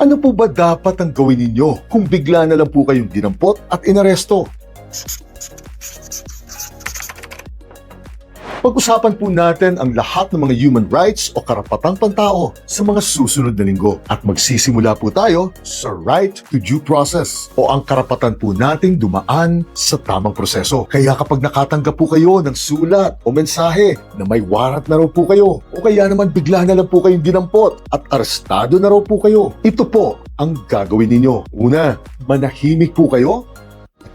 Ano po ba dapat ang gawin ninyo kung bigla na lang po kayong dinampot at inaresto? Pag-usapan po natin ang lahat ng mga human rights o karapatang pantao sa mga susunod na linggo. At magsisimula po tayo sa right to due process o ang karapatan po nating dumaan sa tamang proseso. Kaya kapag nakatanggap po kayo ng sulat o mensahe na may warrant na raw po kayo o kaya naman bigla na lang po kayong dinampot at arestado na raw po kayo, ito po ang gagawin ninyo. Una, manahimik po kayo.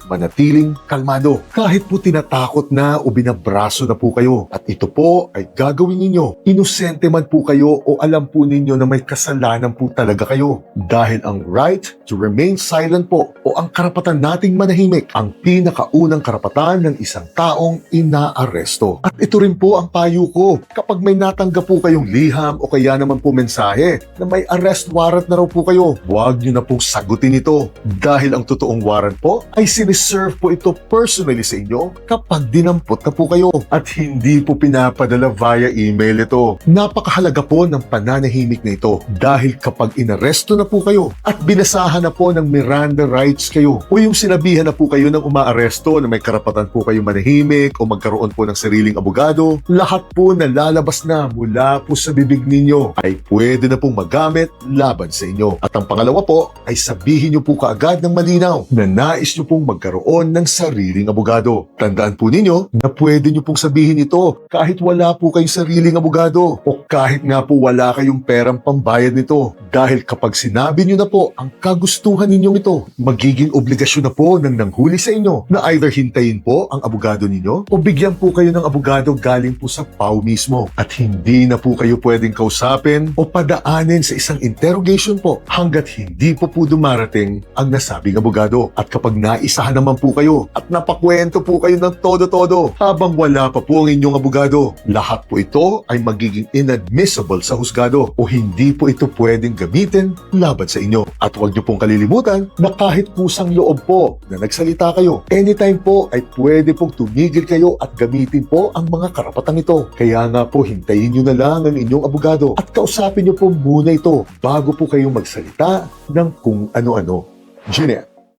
Manatiling kalmado. Kahit po tinatakot na o binabraso na po kayo. At ito po ay gagawin ninyo. Inosente man po kayo o alam po ninyo na may kasalanan po talaga kayo. Dahil ang right to remain silent po o ang karapatan nating manahimik ang pinakaunang karapatan ng isang taong inaaresto. At ito rin po ang payo ko. Kapag may natanggap po kayong liham o kaya naman po mensahe na may arrest warrant na raw po kayo, huwag nyo na pong sagutin ito. Dahil ang totoong warrant po ay siniserve po ito personally sa inyo kapag dinampot na po kayo at hindi po pinapadala via email ito. Napakahalaga po ng pananahimik na ito dahil kapag inaresto na po kayo at binasahan na po ng Miranda rights kayo o yung sinabihan na po kayo ng umaaresto na may karapatan po kayo manahimik o magkaroon po ng sariling abogado, lahat po na lalabas na mula po sa bibig ninyo ay pwede na pong magamit laban sa inyo. At ang pangalawa po ay sabihin nyo po kaagad ng malinaw na nais nyo pong magkaroon ng sariling abogado. Tandaan po ninyo na pwede nyo pong sabihin ito kahit wala po kayong sariling abogado o kahit nga po wala kayong perang pambayad nito. Dahil kapag sinabi nyo na po ang kagustuhan ninyong ito, magiging obligasyon na po ng nanghuli sa inyo na either hintayin po ang abogado ninyo o bigyan po kayo ng abogado galing po sa PAW mismo. At hindi na po kayo pwedeng kausapin o padaanin sa isang interrogation po hanggat hindi po dumarating ang nasabing abogado. At kapag naisahan naman po kayo at napakwento po kayo ng todo-todo habang wala pa po ang inyong abogado, lahat po ito ay magiging inadmissible sa husgado o hindi po ito pwedeng gamitin laban sa inyo. At huwag niyo pong kalilimutan na kahit kusang loob po na nagsalita kayo, anytime po ay pwede pong tumigil kayo at gamitin po ang mga karapatang ito. Kaya nga po hintayin niyo na lang ang inyong abogado at kausapin niyo po muna ito bago po kayong magsalita ng kung ano-ano. Jeanette.